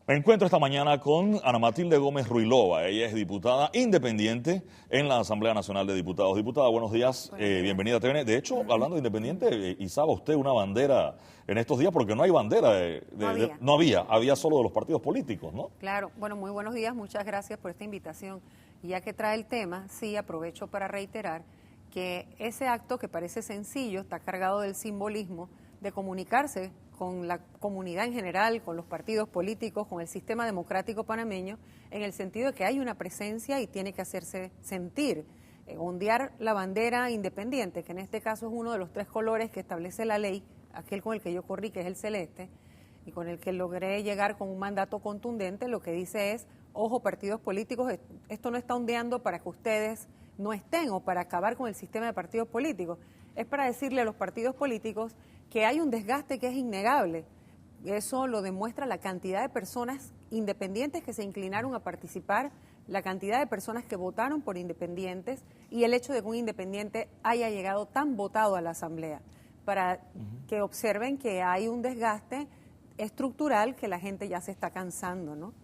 Me encuentro esta mañana con Ana Matilde Gómez Ruilova. Ella es diputada independiente en la Asamblea Nacional de Diputados. Diputada, buenos días. Bienvenida a TVN. De hecho, hablando de independiente, izaba usted una bandera en estos días porque no hay bandera. No había solo de los partidos políticos, ¿no? Claro. Bueno, muy buenos días. Muchas gracias por esta invitación. Y ya que trae el tema, sí, aprovecho para reiterar que ese acto que parece sencillo está cargado del simbolismo de comunicarse con la comunidad en general, con los partidos políticos, con el sistema democrático panameño, en el sentido de que hay una presencia y tiene que hacerse sentir. Ondear la bandera independiente, que en este caso es uno de los 3 colores que establece la ley, aquel con el que yo corrí, que es el celeste, y con el que logré llegar con un mandato contundente, lo que dice es, ojo, partidos políticos, esto no está ondeando para que ustedes no estén o para acabar con el sistema de partidos políticos, es para decirle a los partidos políticos que hay un desgaste que es innegable. Eso lo demuestra la cantidad de personas independientes que se inclinaron a participar, la cantidad de personas que votaron por independientes y el hecho de que un independiente haya llegado tan votado a la Asamblea, para que observen que hay un desgaste estructural que la gente ya se está cansando, ¿no?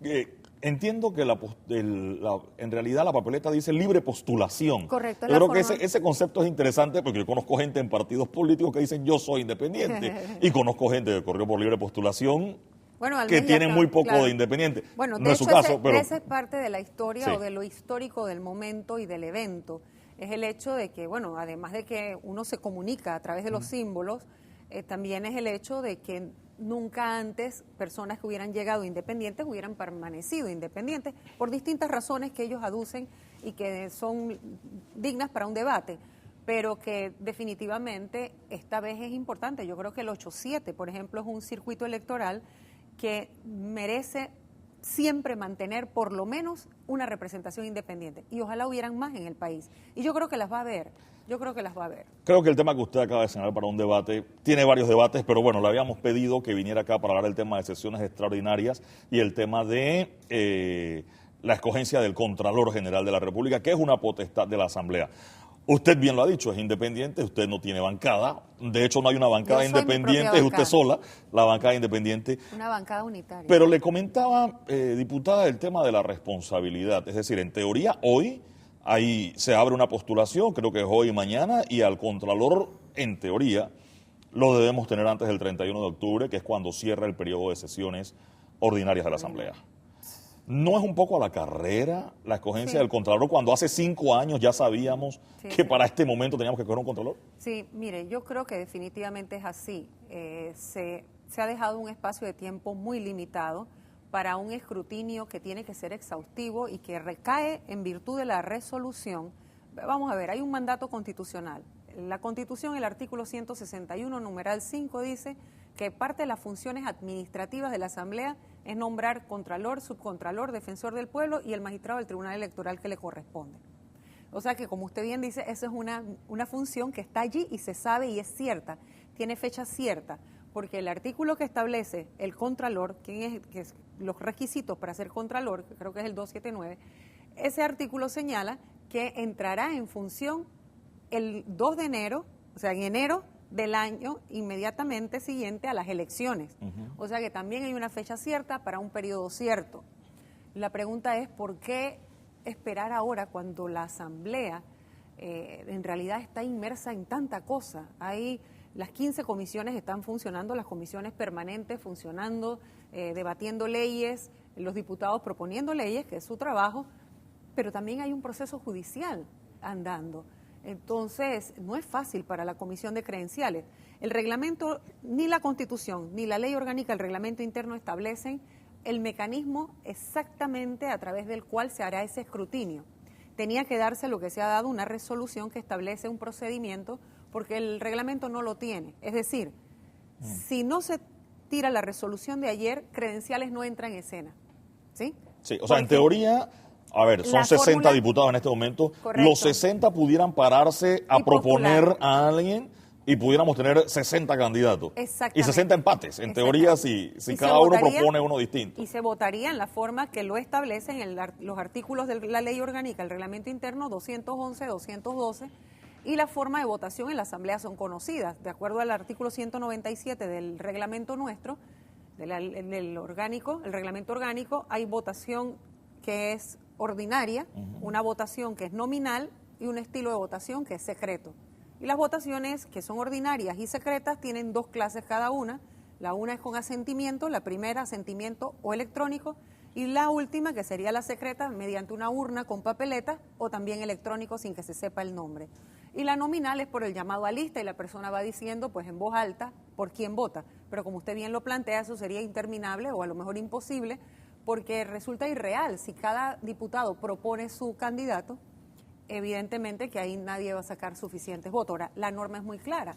Entiendo que en realidad la papeleta dice libre postulación. Correcto. Yo creo que ese concepto es interesante porque yo conozco gente en partidos políticos que dicen yo soy independiente y conozco gente que corrió por libre postulación que tiene muy poco de independiente. Bueno, no es su caso, pero esa es parte de la historia o de lo histórico del momento y del evento. Es el hecho de que, bueno, además de que uno se comunica a través de los símbolos, también es el hecho de que nunca antes personas que hubieran llegado independientes hubieran permanecido independientes por distintas razones que ellos aducen y que son dignas para un debate, pero que definitivamente esta vez es importante. Yo creo que el 8-7, por ejemplo, es un circuito electoral que merece siempre mantener por lo menos una representación independiente y ojalá hubieran más en el país. Y yo creo que las va a haber. Creo que el tema que usted acaba de señalar para un debate, tiene varios debates, pero bueno, le habíamos pedido que viniera acá para hablar del tema de sesiones extraordinarias y el tema de la escogencia del Contralor General de la República, que es una potestad de la Asamblea. Usted bien lo ha dicho, es independiente, usted no tiene bancada, de hecho no hay una bancada independiente, es usted sola, la bancada independiente. Una bancada unitaria. Pero le comentaba, diputada, el tema de la responsabilidad, es decir, en teoría hoy ahí se abre una postulación, creo que es hoy y mañana, y al Contralor, en teoría, lo debemos tener antes del 31 de octubre, que es cuando cierra el periodo de sesiones ordinarias de la Asamblea. ¿No es un poco a la carrera la escogencia del Contralor cuando hace 5 años ya sabíamos que para este momento teníamos que escoger un Contralor? Sí, mire, yo creo que definitivamente es así. Se ha dejado un espacio de tiempo muy limitado para un escrutinio que tiene que ser exhaustivo y que recae en virtud de la resolución. Vamos a ver, hay un mandato constitucional. La Constitución, el artículo 161, numeral 5, dice que parte de las funciones administrativas de la Asamblea es nombrar contralor, subcontralor, defensor del pueblo y el magistrado del Tribunal Electoral que le corresponde. O sea que, como usted bien dice, esa es una función que está allí y se sabe y es cierta, tiene fecha cierta, porque el artículo que establece el contralor, que es los requisitos para ser contralor, que creo que es el 279, ese artículo señala que entrará en función el 2 de enero, o sea, en enero del año inmediatamente siguiente a las elecciones. O sea que también hay una fecha cierta para un periodo cierto. La pregunta es, ¿por qué esperar ahora cuando la Asamblea en realidad está inmersa en tanta cosa? Hay las 15 comisiones están funcionando, las comisiones permanentes funcionando, debatiendo leyes, los diputados proponiendo leyes, que es su trabajo, pero también hay un proceso judicial andando. Entonces, no es fácil para la Comisión de Credenciales. El reglamento, ni la Constitución, ni la ley orgánica, el reglamento interno establecen el mecanismo exactamente a través del cual se hará ese escrutinio. Tenía que darse lo que se ha dado, una resolución que establece un procedimiento, porque el reglamento no lo tiene. Es decir, si no se tira la resolución de ayer, Credenciales no entra en escena. ¿Sí? Sí, o sea, en teoría, a ver, son 60 diputados en este momento. Correcto. Los 60 pudieran pararse a proponer a alguien y pudiéramos tener 60 candidatos. Exactamente. Y 60 empates, en teoría, si cada uno propone uno distinto. Y se votaría en la forma que lo establecen los artículos de la ley orgánica, el reglamento interno 211, 212, y la forma de votación en la Asamblea son conocidas. De acuerdo al artículo 197 del reglamento nuestro, del orgánico, el reglamento orgánico, hay votación que es ordinaria, una votación que es nominal y un estilo de votación que es secreto. Y las votaciones que son ordinarias y secretas tienen dos clases cada una. La una es con asentimiento, la primera asentimiento o electrónico, y la última, que sería la secreta, mediante una urna con papeleta o también electrónico sin que se sepa el nombre. Y la nominal es por el llamado a lista y la persona va diciendo pues en voz alta por quién vota. Pero como usted bien lo plantea, eso sería interminable o a lo mejor imposible, porque resulta irreal. Si cada diputado propone su candidato, evidentemente que ahí nadie va a sacar suficientes votos. Ahora, la norma es muy clara,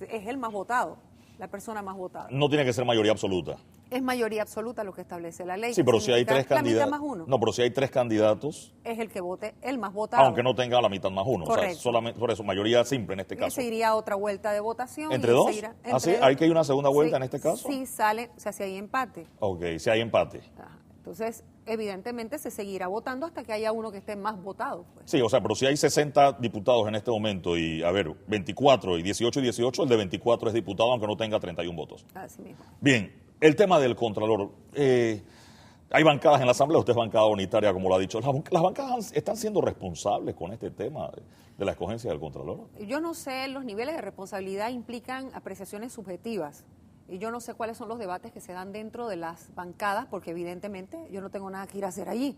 es el más votado, la persona más votada. No tiene que ser mayoría absoluta. Es mayoría absoluta lo que establece la ley. Sí, pero si hay tres candidatos. La mitad más uno. No, pero si hay tres candidatos. Es el que vote el más votado. Aunque no tenga la mitad más uno. Correcto. O sea, solamente por eso, mayoría simple en este caso. Se iría a otra vuelta de votación. ¿Entre dos? ¿Sí? ¿Hay que ir a una segunda vuelta en este caso? Sí, sale, o sea, si hay empate. Ok, si hay empate. Ajá. Entonces, evidentemente se seguirá votando hasta que haya uno que esté más votado. Pues. Sí, o sea, pero si hay 60 diputados en este momento y, a ver, 24 y 18 y 18, el de 24 es diputado aunque no tenga 31 votos. Así mismo. Bien, el tema del Contralor. Hay bancadas en la Asamblea, usted es bancada unitaria, como lo ha dicho. ¿Las bancadas están siendo responsables con este tema de la escogencia del Contralor? Yo no sé, los niveles de responsabilidad implican apreciaciones subjetivas. Y yo no sé cuáles son los debates que se dan dentro de las bancadas, porque evidentemente yo no tengo nada que ir a hacer allí.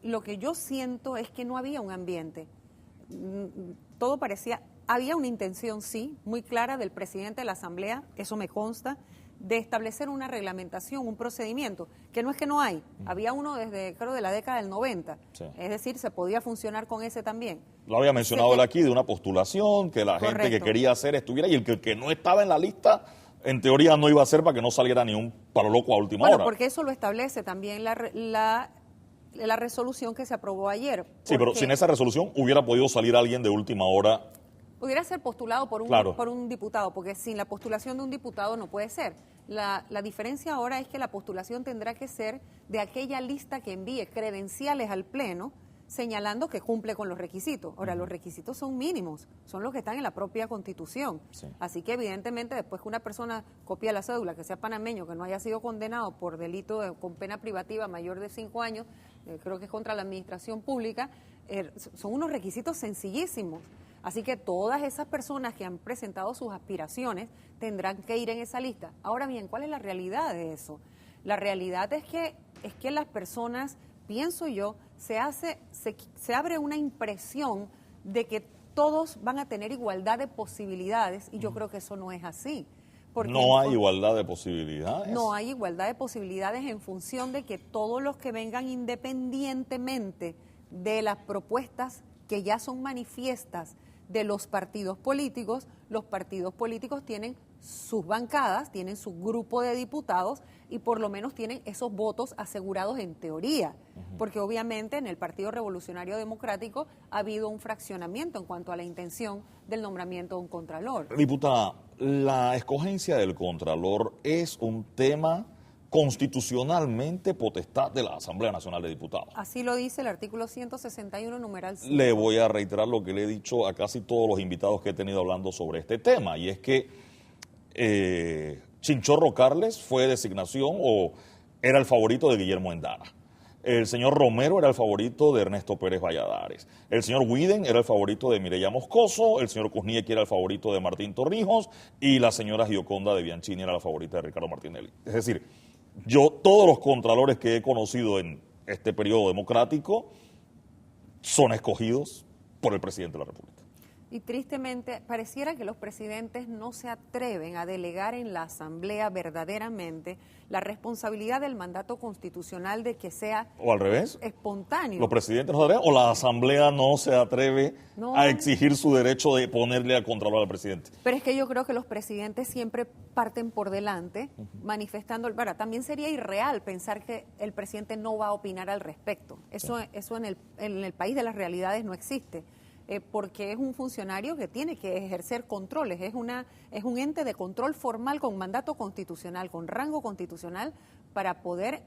Lo que yo siento es que no había un ambiente. Todo parecía, había una intención, sí, muy clara del presidente de la Asamblea, eso me consta, de establecer una reglamentación, un procedimiento, que no es que no hay, había uno desde, creo, de la década del 90, sí. Es decir, se podía funcionar con ese también. Lo había mencionado él aquí, de una postulación, que la gente que quería hacer estuviera, y el que no estaba en la lista, en teoría no iba a ser para que no saliera ni un palo loco a última hora. Porque eso lo establece también la resolución que se aprobó ayer. Sí, pero sin esa resolución hubiera podido salir alguien de última hora. Pudiera ser postulado por un diputado, porque sin la postulación de un diputado no puede ser. La diferencia ahora es que la postulación tendrá que ser de aquella lista que envíe credenciales al Pleno, señalando que cumple con los requisitos. Ahora, los requisitos son mínimos, son los que están en la propia Constitución. Sí. Así que, evidentemente, después que una persona copia la cédula, que sea panameño, que no haya sido condenado por delito con pena privativa mayor de 5 años, creo que es contra la administración pública, son unos requisitos sencillísimos. Así que todas esas personas que han presentado sus aspiraciones tendrán que ir en esa lista. Ahora bien, ¿cuál es la realidad de eso? La realidad es que las personas, pienso yo, se abre una impresión de que todos van a tener igualdad de posibilidades, y yo creo que eso no es así. ¿No hay igualdad de posibilidades? No hay igualdad de posibilidades en función de que todos los que vengan independientemente de las propuestas que ya son manifiestas de los partidos políticos tienen sus bancadas, tienen su grupo de diputados y por lo menos tienen esos votos asegurados en teoría, porque obviamente en el Partido Revolucionario Democrático ha habido un fraccionamiento en cuanto a la intención del nombramiento de un contralor. Diputada, la escogencia del contralor es un tema constitucionalmente potestad de la Asamblea Nacional de Diputados. Así lo dice el artículo 161, numeral 5. Le voy a reiterar lo que le he dicho a casi todos los invitados que he tenido hablando sobre este tema, y es que Chinchorro Carles fue designación o era el favorito de Guillermo Endara. El señor Romero era el favorito de Ernesto Pérez Valladares. El señor Widen era el favorito de Mireya Moscoso. El señor Kuzniecki era el favorito de Martín Torrijos. Y la señora Gioconda de Bianchini era la favorita de Ricardo Martinelli. Es decir, todos los contralores que he conocido en este periodo democrático son escogidos por el presidente de la República. Y tristemente, pareciera que los presidentes no se atreven a delegar en la Asamblea verdaderamente la responsabilidad del mandato constitucional de que sea o al revés, espontáneo. Los presidentes no se atreven o la Asamblea no se atreve a exigir su derecho de ponerle al contralor al presidente. Pero es que yo creo que los presidentes siempre parten por delante, manifestando. También sería irreal pensar que el presidente no va a opinar al respecto. Eso en el país de las realidades no existe. Porque es un funcionario que tiene que ejercer controles, es un ente de control formal con mandato constitucional, con rango constitucional, para poder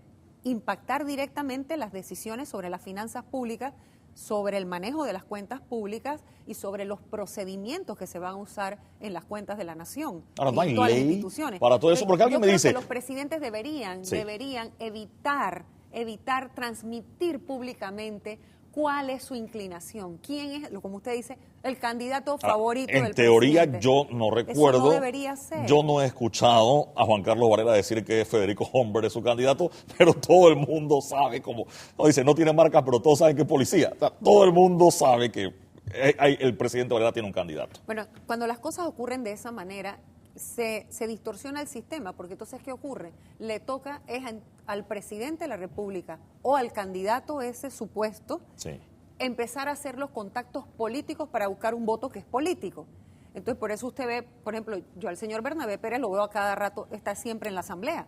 impactar directamente las decisiones sobre las finanzas públicas, sobre el manejo de las cuentas públicas y sobre los procedimientos que se van a usar en las cuentas de la nación. Ahora, no hay todas las ley instituciones. para todo eso, porque alguien me dice... Yo creo que los presidentes deberían evitar transmitir públicamente cuál es su inclinación, quién es, como usted dice, el candidato favorito del presidente. En teoría yo no recuerdo, eso no debería ser. Yo no he escuchado a Juan Carlos Varela decir que Federico Humbert es su candidato, pero todo el mundo sabe, como dice, no tiene marca, pero todos saben que es policía. O sea, todo el mundo sabe que el presidente Varela tiene un candidato. Bueno, cuando las cosas ocurren de esa manera, se distorsiona el sistema, porque entonces, ¿qué ocurre? Le toca al presidente de la República o al candidato ese supuesto empezar a hacer los contactos políticos para buscar un voto que es político. Entonces, por eso usted ve, por ejemplo, yo al señor Bernabé Pérez lo veo a cada rato, está siempre en la asamblea.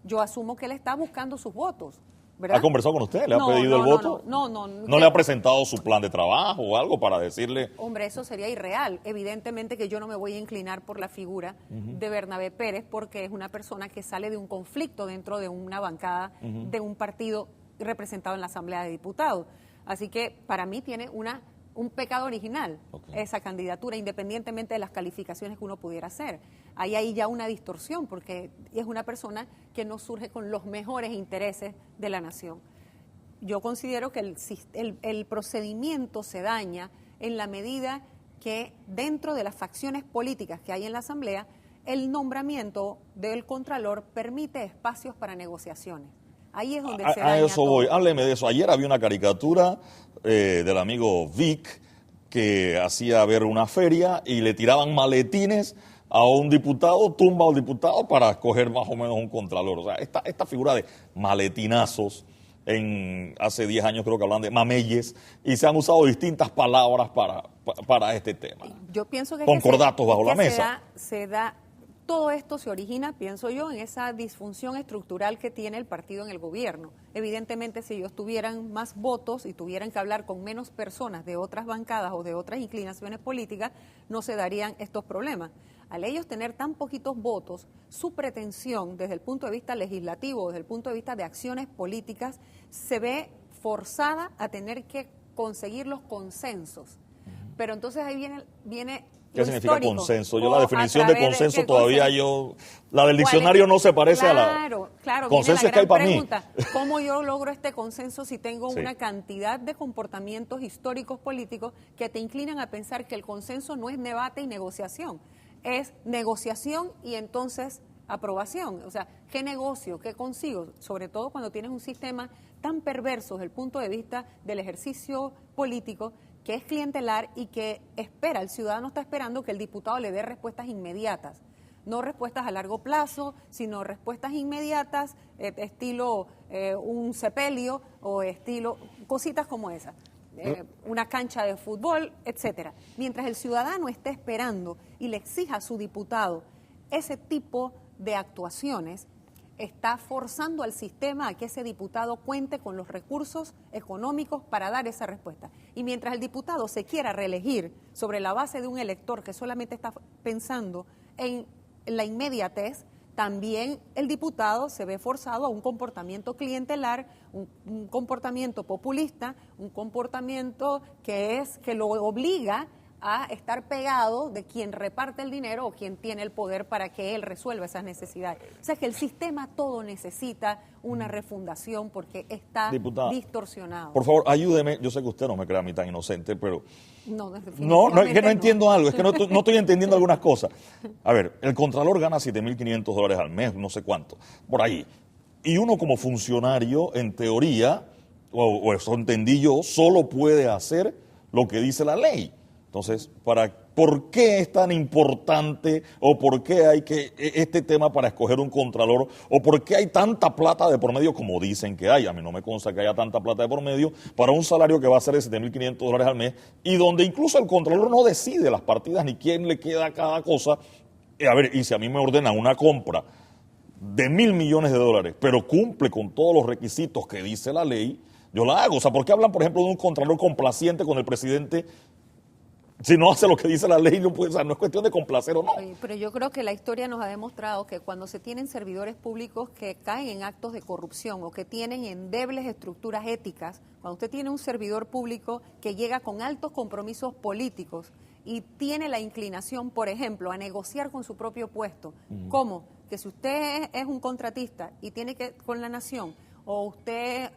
Yo asumo que él está buscando sus votos, ¿verdad? ¿Ha conversado con usted? ¿Le ha pedido el voto? No. ¿No le ha presentado su plan de trabajo o algo para decirle? Hombre, eso sería irreal. Evidentemente que yo no me voy a inclinar por la figura de Bernabé Pérez, porque es una persona que sale de un conflicto dentro de una bancada de un partido representado en la Asamblea de Diputados. Así que para mí tiene un pecado original esa candidatura, independientemente de las calificaciones que uno pudiera hacer. Hay ya una distorsión, porque es una persona que no surge con los mejores intereses de la nación. Yo considero que el procedimiento se daña en la medida que dentro de las facciones políticas que hay en la Asamblea, el nombramiento del Contralor permite espacios para negociaciones. Ahí es donde se daña eso todo. voy, hábleme de eso. Ayer había una caricatura del amigo Vic que hacía ver una feria y le tiraban maletines a un diputado, tumba al diputado para escoger más o menos un contralor. O sea, esta figura de maletinazos, hace 10 años creo que hablan de mameyes, y se han usado distintas palabras para este tema. Yo pienso que concordatos bajo la mesa. Todo esto se origina, pienso yo, en esa disfunción estructural que tiene el partido en el gobierno. Evidentemente, si ellos tuvieran más votos y tuvieran que hablar con menos personas de otras bancadas o de otras inclinaciones políticas, no se darían estos problemas. Al ellos tener tan poquitos votos, su pretensión desde el punto de vista legislativo, desde el punto de vista de acciones políticas, se ve forzada a tener que conseguir los consensos. Pero entonces ahí viene ¿Qué significa histórico? consenso? Yo la definición de consenso todavía la del diccionario no se parece a la... Claro, consenso viene la es que hay para mí. pregunta, ¿cómo yo logro este consenso si tengo una cantidad de comportamientos históricos políticos que te inclinan a pensar que el consenso no es debate y negociación, es negociación y entonces aprobación? O sea, ¿qué negocio? ¿Qué consigo? Sobre todo cuando tienes un sistema tan perverso desde el punto de vista del ejercicio político, que es clientelar y que el ciudadano está esperando que el diputado le dé respuestas inmediatas, no respuestas a largo plazo, sino respuestas inmediatas, estilo un sepelio o estilo cositas como esas, una cancha de fútbol, etcétera. Mientras el ciudadano esté esperando y le exija a su diputado ese tipo de actuaciones, está forzando al sistema a que ese diputado cuente con los recursos económicos para dar esa respuesta. Y mientras el diputado se quiera reelegir sobre la base de un elector que solamente está pensando en la inmediatez, también el diputado se ve forzado a un comportamiento clientelar, un comportamiento populista, un comportamiento que lo obliga a estar pegado de quien reparte el dinero o quien tiene el poder para que él resuelva esas necesidades. O sea que el sistema todo necesita una refundación porque está distorsionado. Por favor, ayúdeme. Yo sé que usted no me crea a mí tan inocente, pero... No, es que no entiendo algo, es que no estoy entendiendo algunas cosas. A ver, el Contralor gana $7,500 al mes, no sé cuánto, por ahí. Y uno como funcionario, en teoría, o eso entendí yo, solo puede hacer lo que dice la ley. Entonces, ¿por qué es tan importante o por qué hay este tema para escoger un contralor o por qué hay tanta plata de por medio como dicen que hay? A mí no me consta que haya tanta plata de por medio para un salario que va a ser de $7,500 al mes y donde incluso el contralor no decide las partidas ni quién le queda a cada cosa. A ver, y si a mí me ordenan una compra de $1,000 millones, pero cumple con todos los requisitos que dice la ley, yo la hago. O sea, ¿por qué hablan, por ejemplo, de un contralor complaciente con el presidente Si no hace lo que dice la ley, no puede, o sea, no es cuestión de complacer o no. Oye, pero yo creo que la historia nos ha demostrado que cuando se tienen servidores públicos que caen en actos de corrupción o que tienen endebles estructuras éticas, cuando usted tiene un servidor público que llega con altos compromisos políticos y tiene la inclinación, por ejemplo, a negociar con su propio puesto, ¿cómo? Que si usted es un contratista y tiene que con la nación, o usted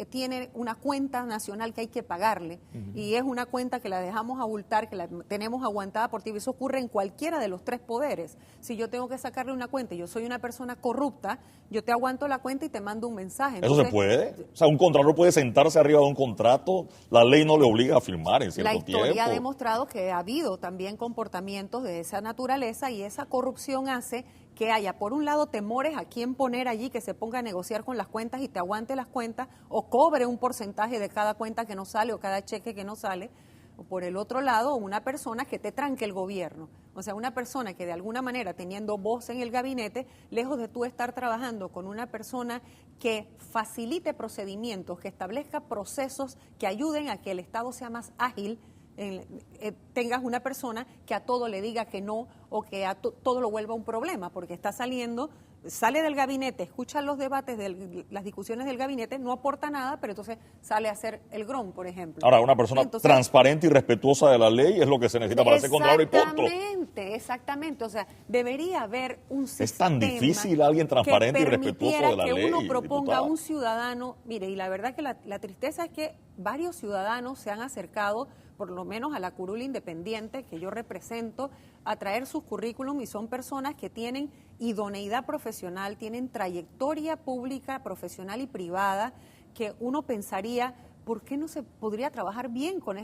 tiene una cuenta nacional que hay que pagarle y es una cuenta que la dejamos abultar, que la tenemos aguantada por ti, eso ocurre en cualquiera de los tres poderes. Si yo tengo que sacarle una cuenta y yo soy una persona corrupta, yo te aguanto la cuenta y te mando un mensaje. ¿Eso se puede? O sea, un contralor puede sentarse arriba de un contrato, la ley no le obliga a firmar en cierto tiempo. La historia ha demostrado que ha habido también comportamientos de esa naturaleza y esa corrupción hace que haya, por un lado, temores a quién poner allí, que se ponga a negociar con las cuentas y te aguante las cuentas, o cobre un porcentaje de cada cuenta que no sale o cada cheque que no sale, o por el otro lado, una persona que te tranque el gobierno. O sea, una persona que de alguna manera, teniendo voz en el gabinete, lejos de tú estar trabajando con una persona que facilite procedimientos, que establezca procesos que ayuden a que el Estado sea más ágil, tengas una persona que a todo le diga que no o que a todo lo vuelva un problema, porque está sale del gabinete, escucha los debates, las discusiones del gabinete, no aporta nada, pero entonces sale a hacer el GROM, por ejemplo. Ahora, una persona transparente y respetuosa de la ley es lo que se necesita para ser contralor y punto. Exactamente, o sea, debería haber un sistema. Es tan difícil alguien transparente y respetuoso de la ley. Que uno proponga diputada. a un ciudadano, mire, y la verdad que la tristeza es que varios ciudadanos se han acercado, por lo menos a la curul independiente que yo represento, a traer sus currículum, y son personas que tienen idoneidad profesional, tienen trayectoria pública, profesional y privada, que uno pensaría, ¿por qué no se podría trabajar bien con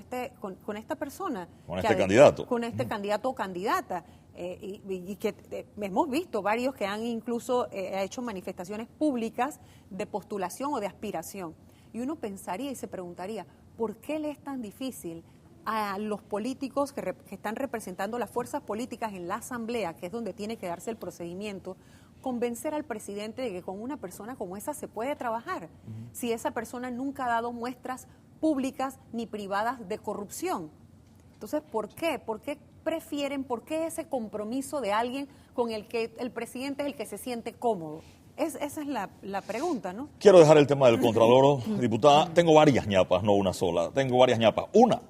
con esta persona? Con este candidato. Con este candidato o candidata. Y que hemos visto varios que han incluso hecho manifestaciones públicas de postulación o de aspiración. Y uno pensaría y se preguntaría, ¿por qué le es tan difícil a los políticos que están representando las fuerzas políticas en la Asamblea, que es donde tiene que darse el procedimiento, convencer al presidente de que con una persona como esa se puede trabajar, si esa persona nunca ha dado muestras públicas ni privadas de corrupción? Entonces, ¿por qué? ¿Por qué prefieren, por qué ese compromiso de alguien con el que el presidente es el que se siente cómodo? Esa es la pregunta, ¿no? Quiero dejar el tema del contralor, diputada. Tengo varias ñapas, no una sola. Tengo varias ñapas. Una,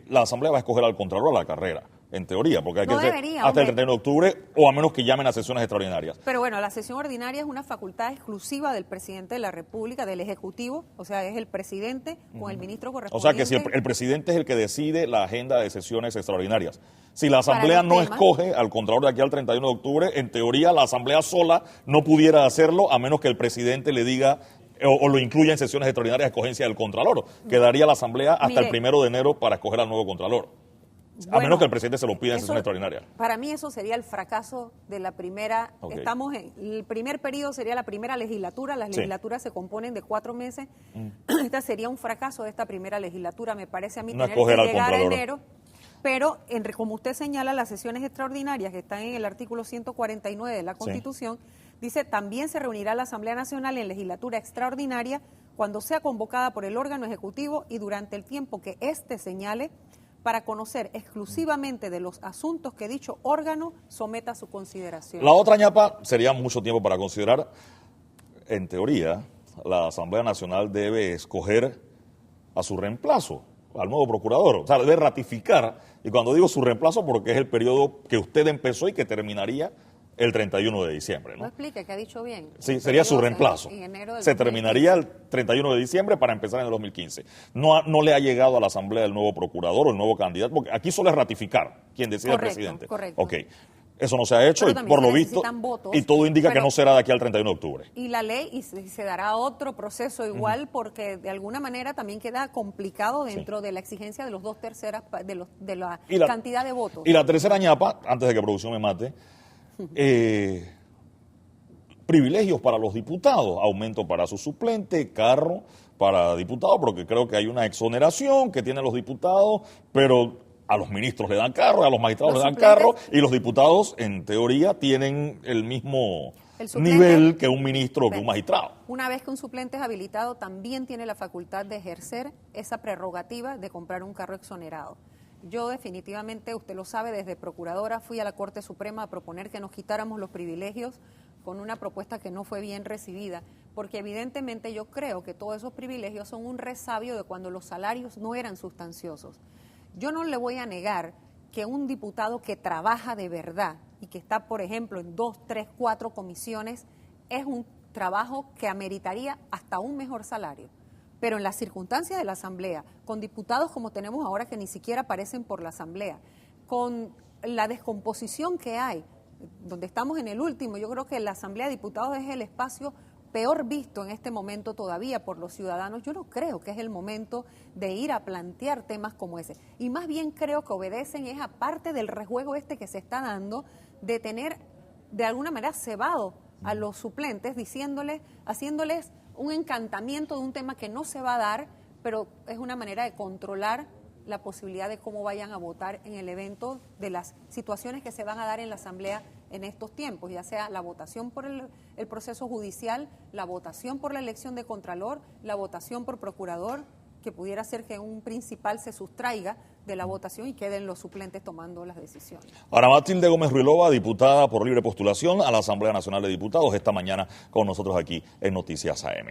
la Asamblea va a escoger al contralor a la carrera, en teoría, porque hay que ser hasta el 31 de octubre, o a menos que llamen a sesiones extraordinarias. Pero bueno, la sesión ordinaria es una facultad exclusiva del presidente de la República, del Ejecutivo, o sea, es el presidente con el ministro correspondiente. O sea, que si el presidente es el que decide la agenda de sesiones extraordinarias. Si la Asamblea no escoge al contralor de aquí al 31 de octubre, en teoría la Asamblea sola no pudiera hacerlo, a menos que el presidente le diga o lo incluya en sesiones extraordinarias de escogencia del contralor. Quedaría la Asamblea hasta el 1 de enero para escoger al nuevo contralor. Bueno, a menos que el presidente se lo pida en sesión extraordinaria. Para mí eso sería el fracaso de la primera, el primer periodo sería la primera legislatura, las legislaturas se componen de 4 meses, esta sería un fracaso de esta primera legislatura, me parece a mí, tener que llegar a enero, pero como usted señala, las sesiones extraordinarias que están en el artículo 149 de la Constitución, dice, también se reunirá la Asamblea Nacional en legislatura extraordinaria cuando sea convocada por el órgano ejecutivo y durante el tiempo que éste señale, para conocer exclusivamente de los asuntos que dicho órgano someta a su consideración. La otra ñapa sería mucho tiempo para considerar. En teoría, la Asamblea Nacional debe escoger a su reemplazo, al nuevo procurador. O sea, debe ratificar, y cuando digo su reemplazo, porque es el periodo que usted empezó y que terminaría el 31 de diciembre, ¿no? No explique, que ha dicho bien. Sí, sería su reemplazo. Se terminaría el 31 de diciembre para empezar en el 2015. No le ha llegado a la Asamblea el nuevo procurador o el nuevo candidato, porque aquí solo es ratificar quien decide el presidente. Correcto. Ok. Eso no se ha hecho y por lo visto, y todo indica que no será de aquí al 31 de octubre. Y la ley, y se dará otro proceso igual, porque de alguna manera también queda complicado dentro de la exigencia de los 2/3 de la cantidad de votos. Y la tercera ñapa, antes de que producción me mate, privilegios para los diputados, aumento para su suplente, carro para diputados, porque creo que hay una exoneración que tienen los diputados, pero a los ministros le dan carro, a los magistrados le dan carro, y los diputados, en teoría, tienen el mismo nivel que un ministro o que un magistrado. Una vez que un suplente es habilitado, también tiene la facultad de ejercer esa prerrogativa de comprar un carro exonerado. Yo definitivamente, usted lo sabe, desde procuradora fui a la Corte Suprema a proponer que nos quitáramos los privilegios con una propuesta que no fue bien recibida, porque evidentemente yo creo que todos esos privilegios son un resabio de cuando los salarios no eran sustanciosos. Yo no le voy a negar que un diputado que trabaja de verdad y que está, por ejemplo, en 2, 3, 4 comisiones, es un trabajo que ameritaría hasta un mejor salario. Pero en las circunstancias de la Asamblea, con diputados como tenemos ahora que ni siquiera aparecen por la Asamblea, con la descomposición que hay, donde estamos en el último, yo creo que la Asamblea de Diputados es el espacio peor visto en este momento todavía por los ciudadanos. Yo no creo que es el momento de ir a plantear temas como ese. Y más bien creo que obedecen es aparte del rejuego este que se está dando de tener de alguna manera cebado a los suplentes, haciéndoles un encantamiento de un tema que no se va a dar, pero es una manera de controlar la posibilidad de cómo vayan a votar en el evento, de las situaciones que se van a dar en la Asamblea en estos tiempos, ya sea la votación por el proceso judicial, la votación por la elección de Contralor, la votación por Procurador, que pudiera ser que un principal se sustraiga de la votación y queden los suplentes tomando las decisiones. Ahora Matilde Gómez Ruilova, diputada por libre postulación a la Asamblea Nacional de Diputados, esta mañana con nosotros aquí en Noticias AM.